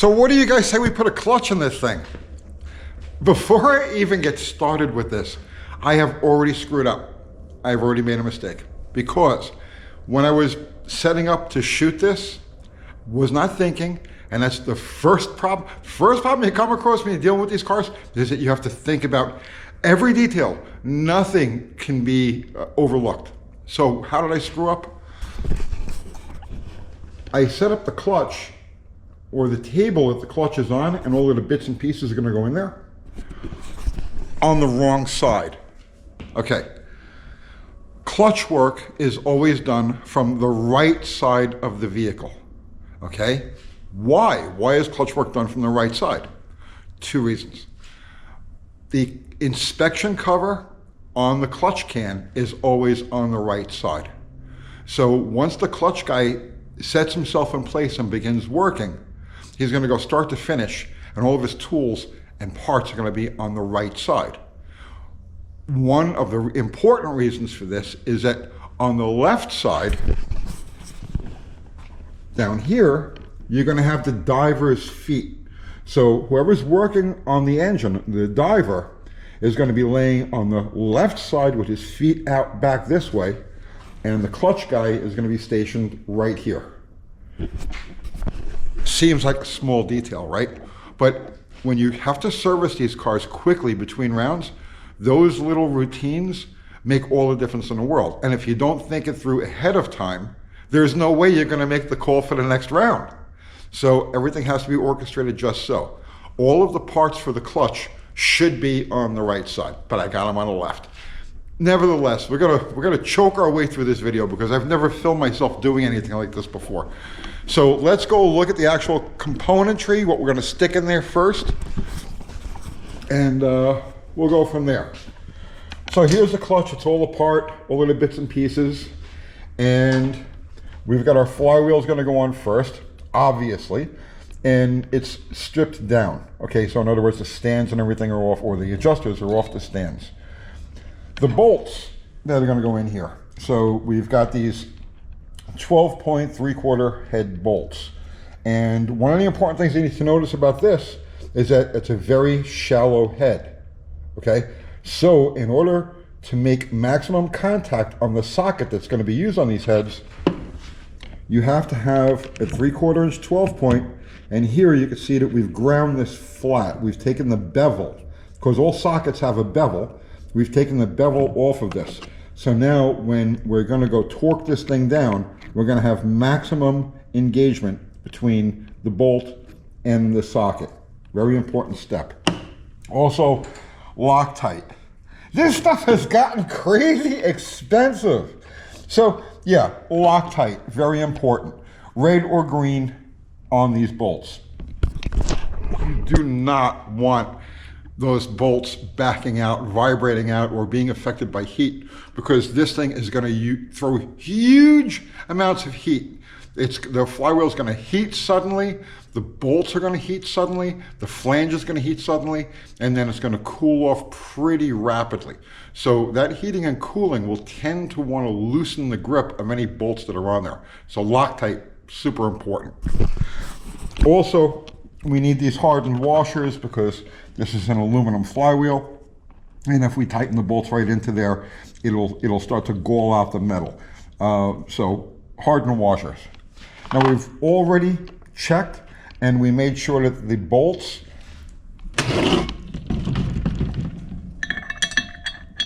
So what do you guys say we put a clutch in this thing? Before I even get started with this, I have already screwed up. I've already made a mistake because when I was setting up to shoot this, was not thinking, and that's the first problem. First problem you come across when you're dealing with these cars is that you have to think about every detail. Nothing can be overlooked. So how did I screw up? I set up the clutch or the table that the clutch is on, and all of the bits and pieces are gonna go in there on the wrong side. Okay. Clutch work is always done from the right side of the vehicle. Okay? Why? Why is clutch work done from the right side? Two reasons. The inspection cover on the clutch can is always on the right side. So once the clutch guy sets himself in place and begins working, he's going to go start to finish, and all of his tools and parts are going to be on the right side. One of the important reasons for this is that on the left side, down here, you're going to have the diver's feet. So whoever's working on the engine, the diver, is going to be laying on the left side with his feet out back this way, and the clutch guy is going to be stationed right here. Seems like a small detail, right? But when you have to service these cars quickly between rounds, those little routines make all the difference in the world. And if you don't think it through ahead of time, there's no way you're going to make the call for the next round. So everything has to be orchestrated just so. All of the parts for the clutch should be on the right side, but I got them on the left. Nevertheless, we're gonna choke our way through this video because I've never filmed myself doing anything like this before. So let's go look at the actual componentry, what we're gonna stick in there first, and we'll go from there. So here's the clutch, it's all apart, all of the bits and pieces, and we've got our flywheel's gonna go on first, obviously, and it's stripped down. Okay, so in other words, the stands and everything are off, or the adjusters are off the stands. The bolts that are going to go in here. So we've got these 12-point 3/4 head bolts. And one of the important things you need to notice about this is that it's a very shallow head. Okay? So in order to make maximum contact on the socket that's going to be used on these heads, you have to have a 3/4 inch 12-point. And here you can see that we've ground this flat. We've taken the bevel, because all sockets have a bevel. We've taken the bevel off of this. So now when we're going to go torque this thing down, we're going to have maximum engagement between the bolt and the socket. Very important step. Also, Loctite. This stuff has gotten crazy expensive. So yeah, Loctite, very important. Red or green on these bolts. You do not want those bolts backing out, vibrating out, or being affected by heat, because this thing is going to throw huge amounts of heat. The flywheel is going to heat suddenly, the bolts are going to heat suddenly, the flange is going to heat suddenly, and then it's going to cool off pretty rapidly. So that heating and cooling will tend to want to loosen the grip of any bolts that are on there. So Loctite, super important. Also, we need these hardened washers because this is an aluminum flywheel, and if we tighten the bolts right into there, it'll start to gall out the metal. So hardened washers. Now we've already checked and we made sure that the bolts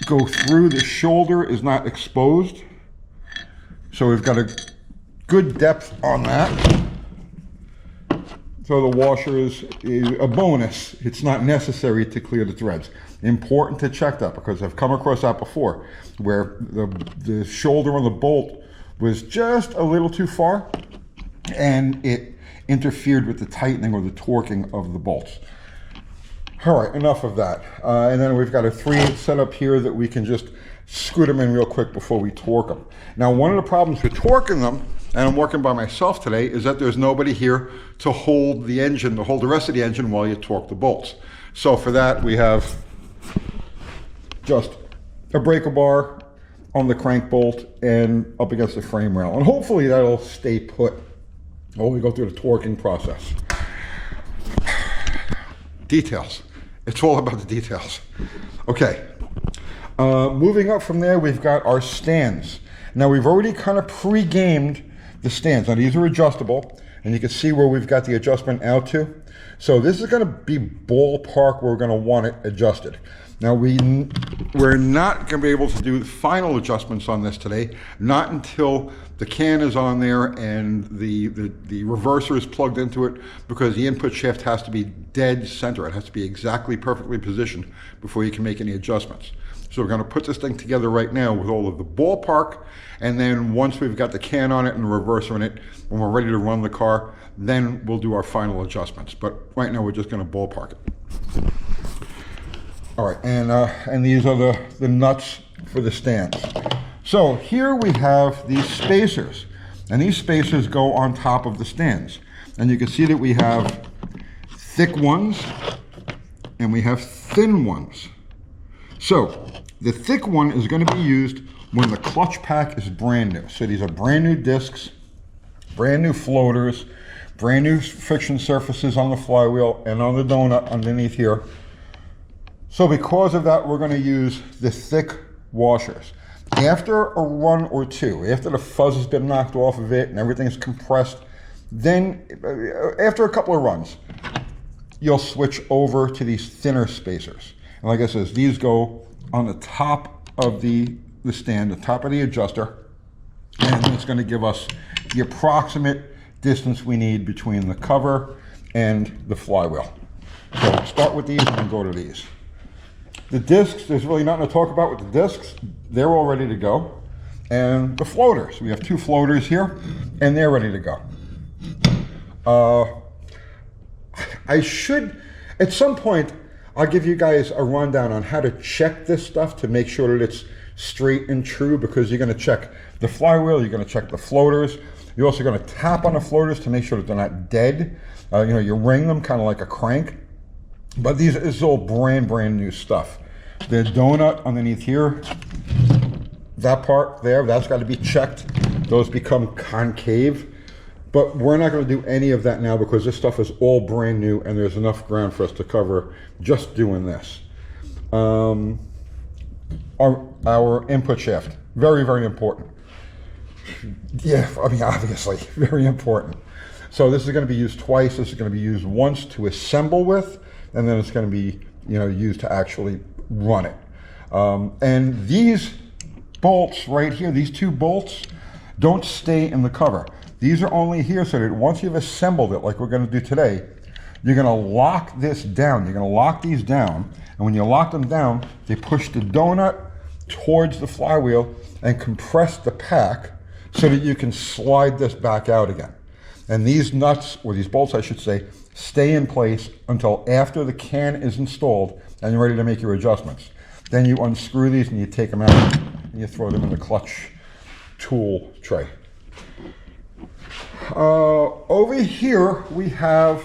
go through, the shoulder is not exposed. So we've got a good depth on that. So the washer is a bonus. It's not necessary to clear the threads. Important to check that because I've come across that before where the shoulder on the bolt was just a little too far and it interfered with the tightening or the torquing of the bolts. All right, enough of that. And then we've got a 3/8 setup here that we can just scoot them in real quick before we torque them. Now, one of the problems with torquing them, and I'm working by myself today, is that there's nobody here to hold the engine, to hold the rest of the engine while you torque the bolts. So for that, we have just a breaker bar on the crank bolt and up against the frame rail. And hopefully that'll stay put while we go through the torquing process. Details. It's all about the details. Okay. Moving up from there, we've got our stands. Now we've already kind of pre-gamed the stands. Now these are adjustable, and you can see where we've got the adjustment out to. So this is going to be ballpark where we're going to want it adjusted. Now we're not going to be able to do the final adjustments on this today, not until the can is on there and the reverser is plugged into it, because the input shaft has to be dead center. It has to be exactly perfectly positioned before you can make any adjustments. So we're going to put this thing together right now with all of the ballpark, and then once we've got the can on it and the reverser in it, when we're ready to run the car, then we'll do our final adjustments. But right now we're just going to ballpark it. All right, and these are the nuts for the stands. So here we have these spacers, and these spacers go on top of the stands. And you can see that we have thick ones and we have thin ones. So the thick one is going to be used when the clutch pack is brand new. So these are brand new discs, brand new floaters, brand new friction surfaces on the flywheel and on the donut underneath here. So because of that, we're going to use the thick washers. After a run or two, after the fuzz has been knocked off of it and everything's compressed, then after a couple of runs, you'll switch over to these thinner spacers. And like I said, these go on the top of the stand, the top of the adjuster, and it's going to give us the approximate distance we need between the cover and the flywheel. So we'll start with these and then go to these. The discs, there's really nothing to talk about with the discs. They're all ready to go. And the floaters, we have two floaters here, and they're ready to go. I should, at some point, I'll give you guys a rundown on how to check this stuff to make sure that it's straight and true, because you're going to check the flywheel, you're going to check the floaters. You're also going to tap on the floaters to make sure that they're not dead. You ring them kind of like a crank. But this is all brand new stuff. The donut underneath here, that part there, that's got to be checked. Those become concave. But we're not going to do any of that now because this stuff is all brand new and there's enough ground for us to cover just doing this. Our input shaft, very important. Yeah, I mean, obviously, very important. So this is going to be used twice. This is going to be used once to assemble with, and then it's going to be, used to actually run it. And these bolts right here, these two bolts, don't stay in the cover. These are only here so that once you've assembled it, like we're going to do today, you're going to lock this down. You're going to lock these down, and when you lock them down, they push the donut towards the flywheel and compress the pack so that you can slide this back out again. And these nuts, or these bolts I should say, stay in place until after the can is installed and you're ready to make your adjustments. Then you unscrew these and you take them out and you throw them in the clutch tool tray. Over here we have,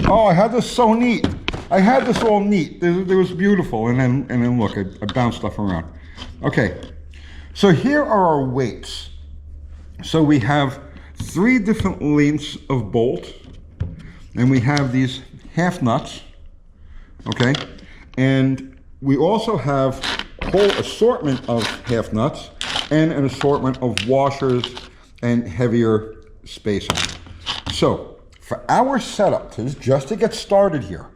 oh, I had this so neat. I had this all neat. It was beautiful, and then look, I bounced stuff around. Okay, so here are our weights. So we have 3 different lengths of bolt, and we have these half nuts, okay? And we also have a whole assortment of half nuts and an assortment of washers and heavier spacing. So for our setup, just to get started here,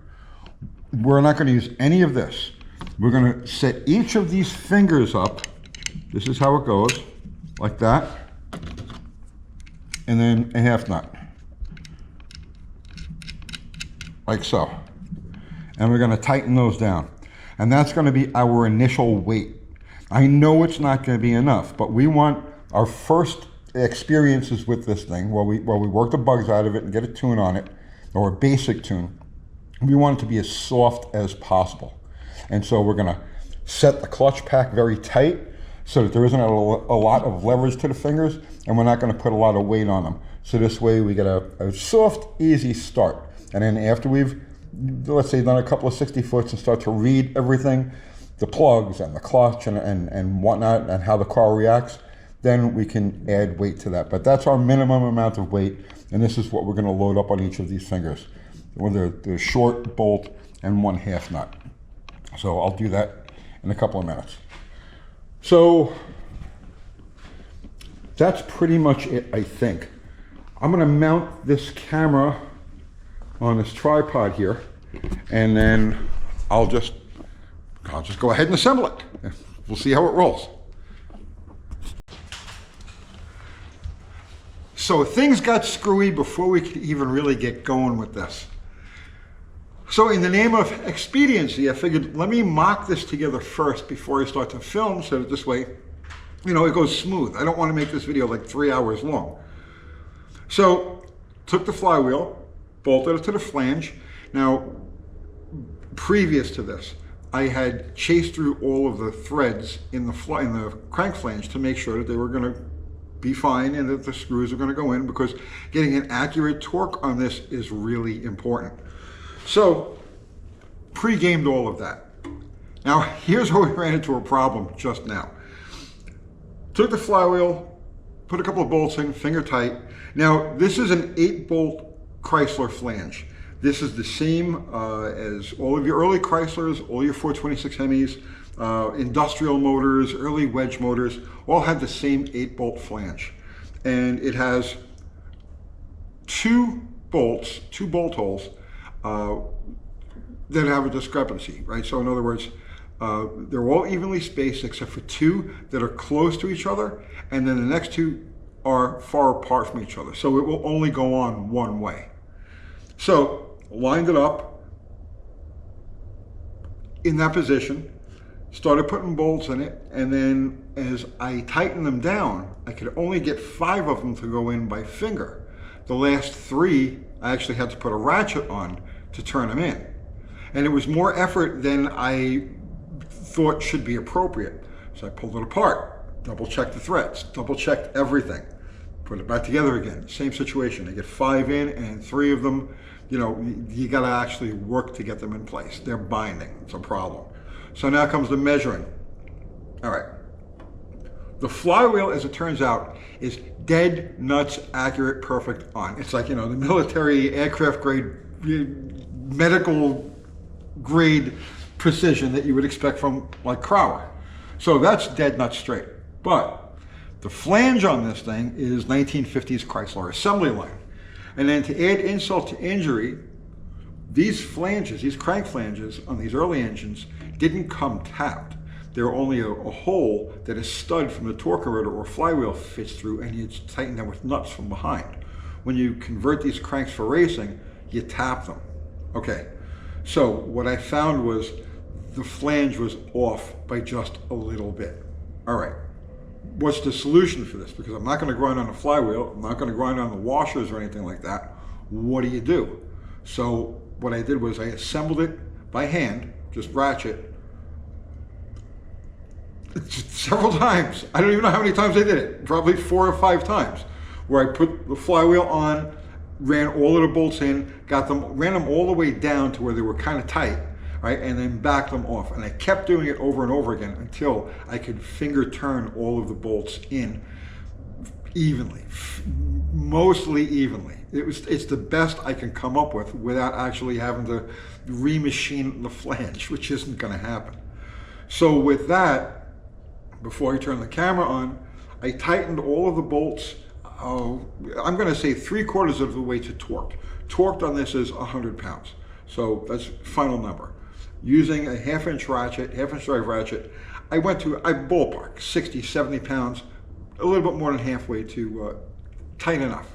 we're not going to use any of this. We're going to set each of these fingers up. This is how it goes, like that. And then a half nut, like so. And we're going to tighten those down. And that's going to be our initial weight. I know it's not going to be enough, but we want our first experiences with this thing, while we work the bugs out of it and get a tune on it, or a basic tune, we want it to be as soft as possible. And so we're going to set the clutch pack very tight so that there isn't a lot of leverage to the fingers, and we're not going to put a lot of weight on them. So this way we get a soft, easy start. And then after we've, let's say, done a couple of 60 foots and start to read everything, the plugs and the clutch and whatnot, and how the car reacts, then we can add weight to that. But that's our minimum amount of weight, and this is what we're going to load up on each of these fingers. with the short bolt and 1/2 nut. So I'll do that in a couple of minutes. So that's pretty much it, I think. I'm gonna mount this camera on this tripod here, and then I'll just go ahead and assemble it. We'll see how it rolls. So things got screwy before we could even really get going with this. So in the name of expediency, I figured, let me mock this together first before I start to film, so that this way, you know, it goes smooth. I don't want to make this video like 3 hours long. So took the flywheel, bolted it to the flange. Now, previous to this, I had chased through all of the threads in the crank flange to make sure that they were going to be fine and that the screws are going to go in, because getting an accurate torque on this is really important. So, pre-gamed all of that. Now, here's where we ran into a problem just now. Took the flywheel, put a couple of bolts in, finger tight. Now, this is an 8-bolt Chrysler flange. This is the same as all of your early Chryslers, all your 426 Hemis, industrial motors, early wedge motors, all had the same 8-bolt flange. And it has 2 bolts, 2 bolt holes that have a discrepancy, right? So in other words, they're all evenly spaced except for 2 that are close to each other, and then the next 2 are far apart from each other. So it will only go on one way. So lined it up in that position, started putting bolts in it, and then as I tightened them down, I could only get 5 of them to go in by finger. The last 3, I actually had to put a ratchet on to turn them in. And it was more effort than I thought should be appropriate. So I pulled it apart, double checked the threads, double checked everything, put it back together again. Same situation. I get 5 in, and 3 of them, you know, you gotta actually work to get them in place. They're binding, it's a problem. So now comes the measuring. All right. The flywheel, as it turns out, is dead nuts accurate, perfect on. It's like, you know, the military aircraft grade, medical grade precision that you would expect from like Crower. So that's dead nuts straight. But the flange on this thing is 1950s Chrysler assembly line. And then to add insult to injury, these flanges, these crank flanges on these early engines didn't come tapped. They're only a hole that a stud from the torque converter or flywheel fits through, and you tighten them with nuts from behind. When you convert these cranks for racing, you tap them. Okay, so what I found was the flange was off by just a little bit. All right, what's the solution for this? Because I'm not gonna grind on the flywheel, I'm not gonna grind on the washers or anything like that. What do? So what I did was I assembled it by hand, just ratchet, several times. I don't even know how many times I did it, probably 4 or 5 times, where I put the flywheel on, ran all of the bolts in, ran them all the way down to where they were kind of tight, right, and then backed them off. And I kept doing it over and over again until I could finger turn all of the bolts in evenly, mostly evenly. It's the best I can come up with without actually having to remachine the flange, which isn't going to happen. So with that, before I turn the camera on, I tightened all of the bolts. I'm going to say 3/4 of the way to torqued. Torqued on this is 100 pounds. So that's final number. Using a 1/2-inch ratchet, 1/2-inch drive ratchet, I ballpark 60, 70 pounds, a little bit more than halfway to tight enough.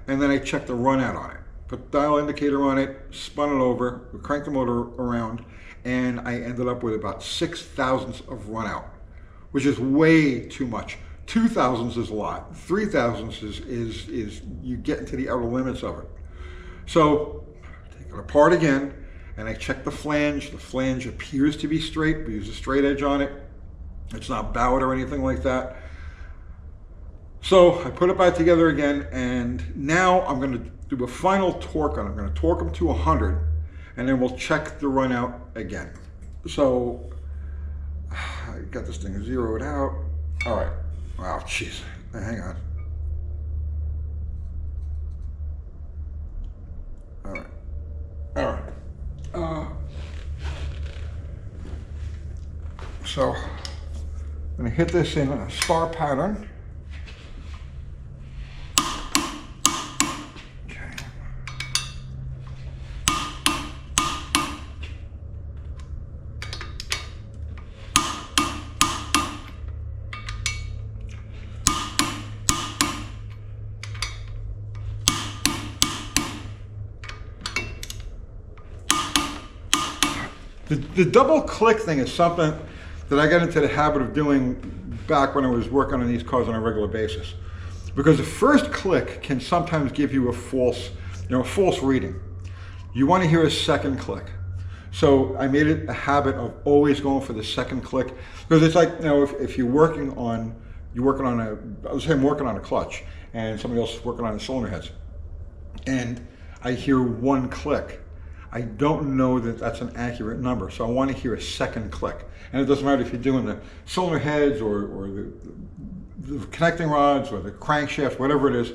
And then I checked the run out on it. Put the dial indicator on it, spun it over, cranked the motor around, and I ended up with about 6 thousandths of run out, which is way too much. 2 thousandths is a lot. 3 thousandths is you get into the outer limits of it. So take it apart again, and I check the flange. The flange appears to be straight. We use a straight edge on it. It's not bowed or anything like that. So I put it back together again, and now I'm going to do a final torque on it. I'm going to torque them to 100, and then we'll check the run out again. So I got this thing zeroed out. All right. Wow, jeez. Hang on. All right. So I'm going to hit this in a star pattern. The double click thing is something that I got into the habit of doing back when I was working on these cars on a regular basis. Because the first click can sometimes give you a false reading. You want to hear a second click. So I made it a habit of always going for the second click. Because it's like, if you're working on I'm working on a clutch and somebody else is working on the cylinder heads. And I hear one click. I don't know that that's an accurate number, so I want to hear a second click. And it doesn't matter if you're doing the cylinder heads or the connecting rods or the crankshaft, whatever it is.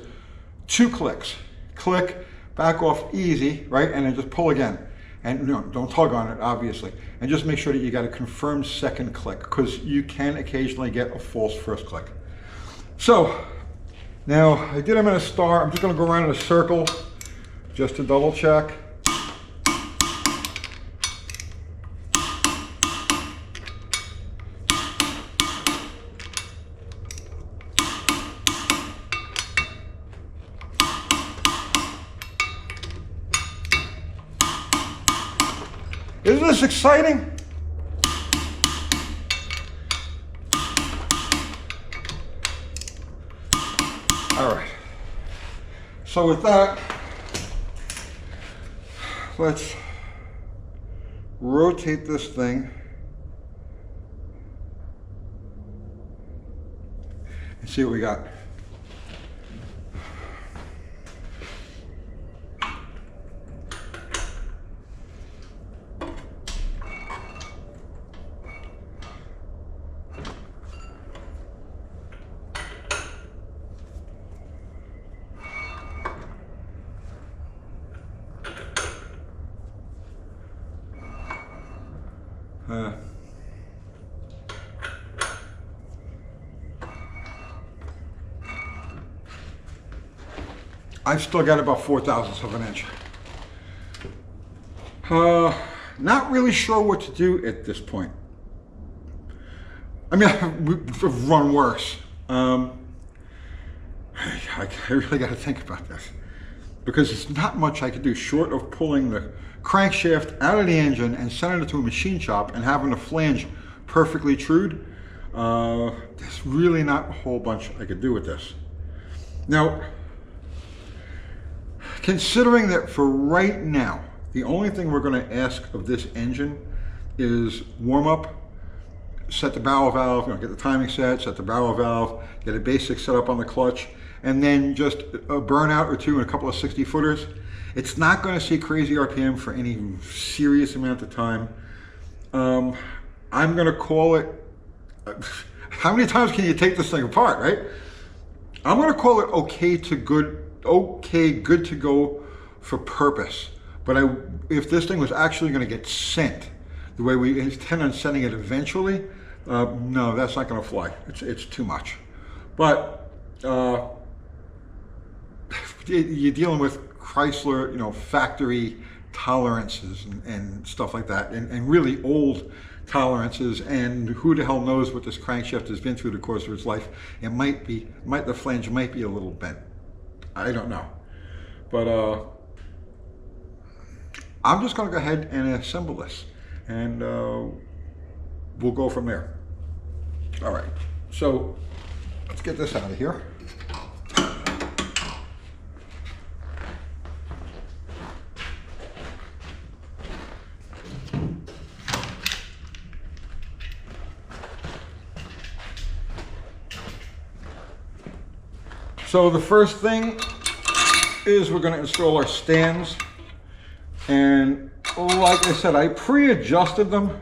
2 clicks. Click, back off easy, right? And then just pull again. And don't tug on it, obviously. And just make sure that you got a confirmed second click, because you can occasionally get a false first click. So, now I did them in a star. I'm just going to go around in a circle just to double check. Isn't this exciting? All right. So with that, let's rotate this thing and see what we got. I've still got about 4/1000ths of an inch. Not really sure what to do at this point. I mean, we've run worse. I really got to think about this, because there's not much I could do short of pulling the crankshaft out of the engine and sending it to a machine shop and having the flange perfectly trued. There's really not a whole bunch I could do with this. Now, considering that for right now, the only thing we're going to ask of this engine is warm up, set the barrel valve, get the timing set the barrel valve, get a basic setup on the clutch, and then just a burnout or two and a couple of 60-footers. It's not going to see crazy RPM for any serious amount of time. I'm going to call it, how many times can you take this thing apart, right? I'm going to call it okay, good to go for purpose. But if this thing was actually going to get sent the way we intend on sending it eventually, no, that's not going to fly. It's too much. But you're dealing with Chrysler, factory tolerances and stuff like that, and really old tolerances, and who the hell knows what this crankshaft has been through the course of its life. The flange might be a little bent. I don't know. But I'm just going to go ahead and assemble this, and we'll go from there. All right, so let's get this out of here. So the first thing is we're going to install our stands, and like I said, I pre-adjusted them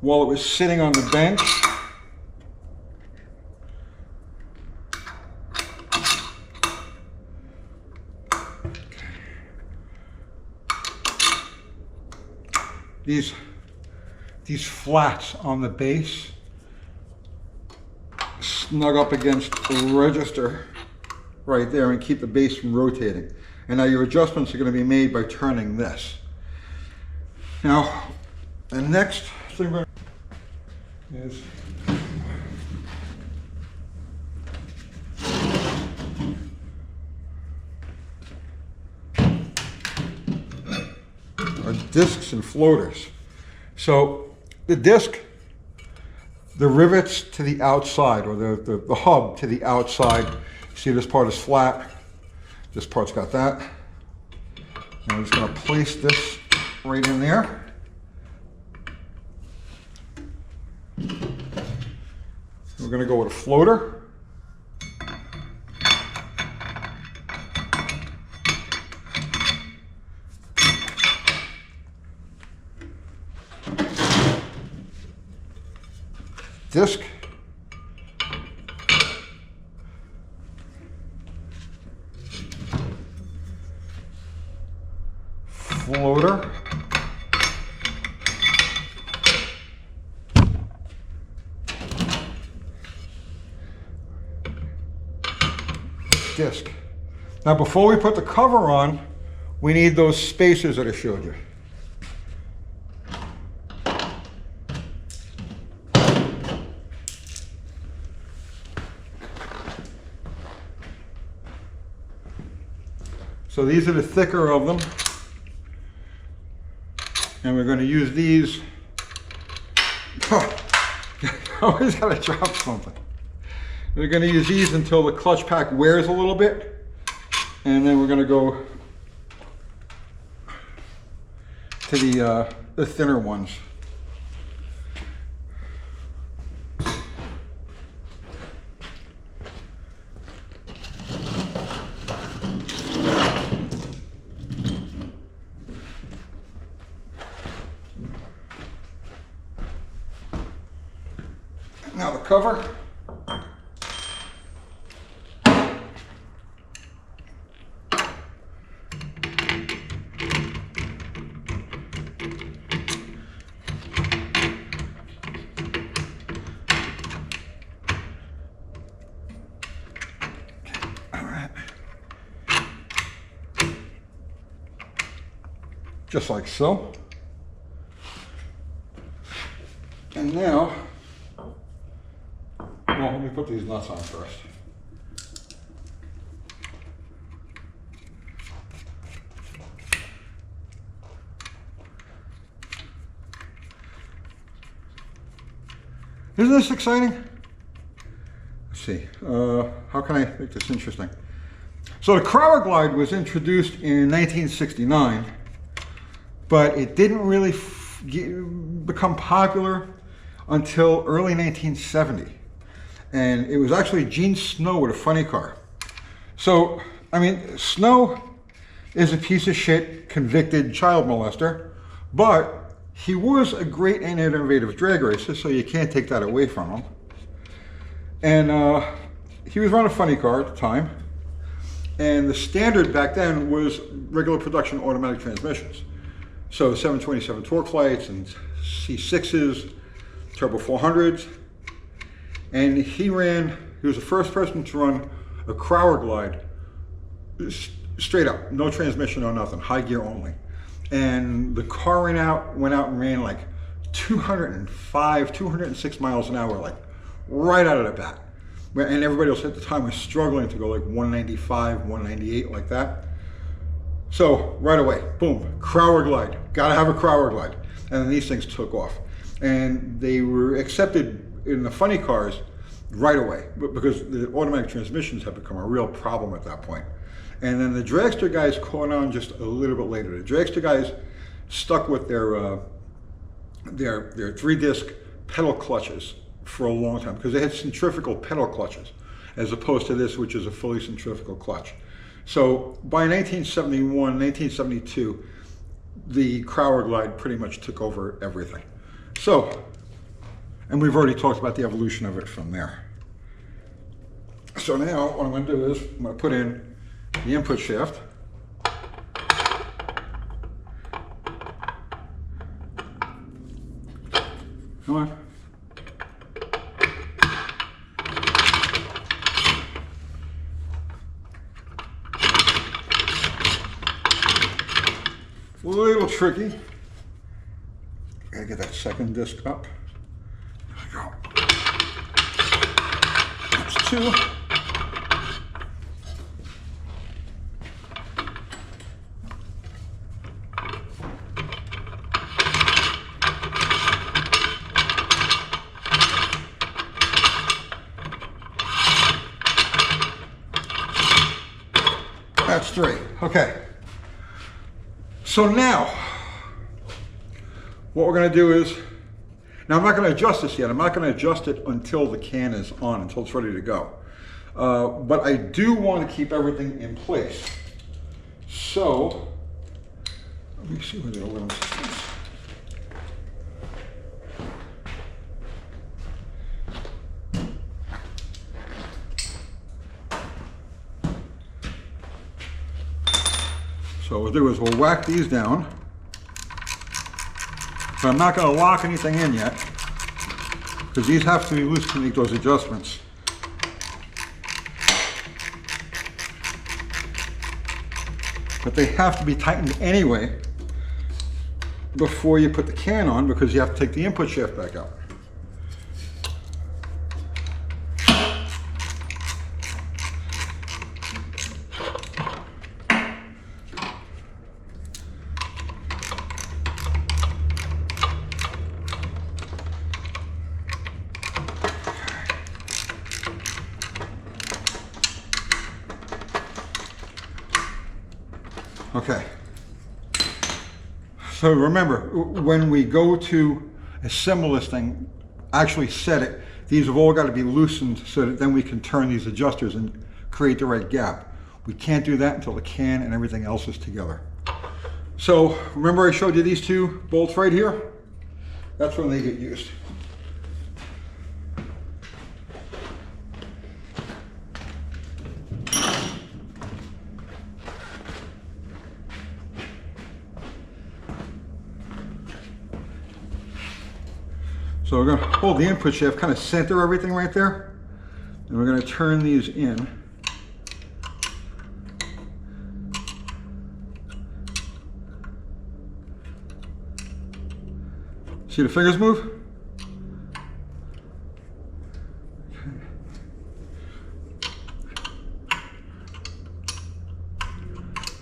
while it was sitting on the bench. these flats on the base snug up against the register right there and keep the base from rotating. And now your adjustments are going to be made by turning this. Now, the next thing is our discs and floaters. So the disc, the rivets to the outside, or the hub to the outside. See, this part is flat. This part's got that. And I'm just going to place this right in there. We're going to go with a floater. Disc. Floater. Disc. Now before we put the cover on, we need those spacers that I showed you. So these are the thicker of them. And we're going to use these. I always got to drop something. We're going to use these until the clutch pack wears a little bit. And then we're going to go to the thinner ones. Now the cover. Just like so. And now, well, let me put these nuts on first. Isn't this exciting? Let's see, how can I make this interesting? So the Crowerglide was introduced in 1969. But it didn't really become popular until early 1970. And it was actually Gene Snow with a funny car. So, I mean, Snow is a piece of shit convicted child molester, but he was a great and innovative drag racer, so you can't take that away from him. And he was running a funny car at the time. And the standard back then was regular production automatic transmissions. So 727 torque lights and C6s, turbo 400s. And he was the first person to run a Crowerglide straight up, no transmission or nothing, high gear only. And the car went out and ran like 205, 206 miles an hour, like right out of the bat. And everybody else at the time was struggling to go like 195, 198, like that. So right away, boom, Crowerglide, gotta have a Crowerglide. And then these things took off. And they were accepted in the funny cars right away, because the automatic transmissions had become a real problem at that point. And then the dragster guys caught on just a little bit later. The dragster guys stuck with their 3-disc pedal clutches for a long time, because they had centrifugal pedal clutches, as opposed to this, which is a fully centrifugal clutch. So by 1971, 1972, the Crowerglide pretty much took over everything. So, and we've already talked about the evolution of it from there. So now what I'm going to do is I'm going to put in the input shaft. Come on. A little tricky. Gotta get that second disc up. There we go. That's two. That's three. Okay. So now, what we're going to do is, now I'm not going to adjust this yet. I'm not going to adjust it until the can is on, until it's ready to go. But I do want to keep everything in place. So, let me see where the aluminum system is. So what we'll do is we'll whack these down. But I'm not going to lock anything in yet, because these have to be loose to make those adjustments. But they have to be tightened anyway before you put the can on, because you have to take the input shaft back out. Okay, so remember, when we go to assemble this thing, actually set it, these have all got to be loosened so that then we can turn these adjusters and create the right gap. We can't do that until the can and everything else is together. So remember I showed you these two bolts right here? That's when they get used. So we're going to hold the input shaft, kind of center everything right there, and we're going to turn these in. See the fingers move?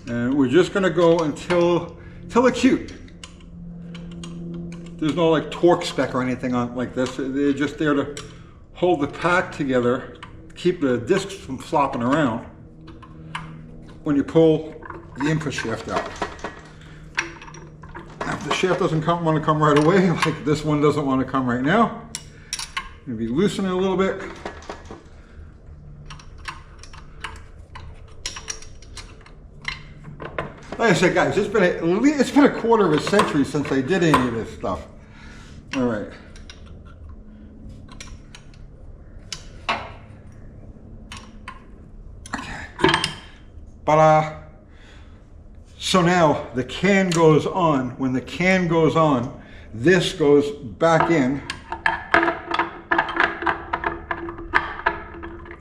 And we're just going to go until they're cute. There's no like torque spec or anything on like this. They're just there to hold the pack together, keep the discs from flopping around when you pull the input shaft out. Now, if the shaft doesn't want to come right away, like this one doesn't want to come right now, maybe loosen it a little bit. Like I said, guys, it's been a quarter of a century since I did any of this stuff. All right. Okay. So now the can goes on. When the can goes on, this goes back in.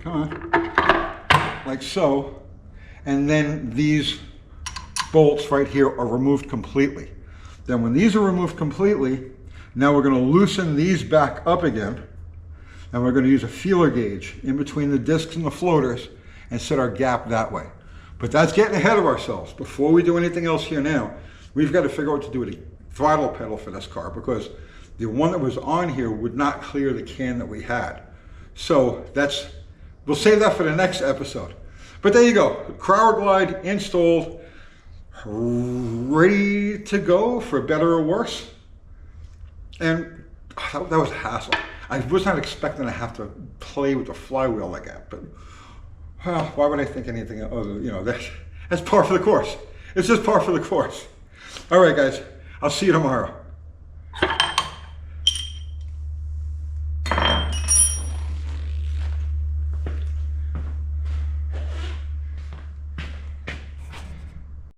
Come on. Like so. And then these bolts right here are removed completely. Then when these are removed completely, now we're going to loosen these back up again, and we're going to use a feeler gauge in between the discs and the floaters and set our gap that way. But that's getting ahead of ourselves. Before we do anything else here now, we've got to figure out what to do with the throttle pedal for this car, because the one that was on here would not clear the can that we had. So we'll save that for the next episode. But there you go, Crowerglide installed, ready to go for better or worse. And that was a hassle. I was not expecting to have to play with the flywheel like that, but well, why would I think anything other, that's par for the course. It's just par for the course. All right, guys, I'll see you tomorrow.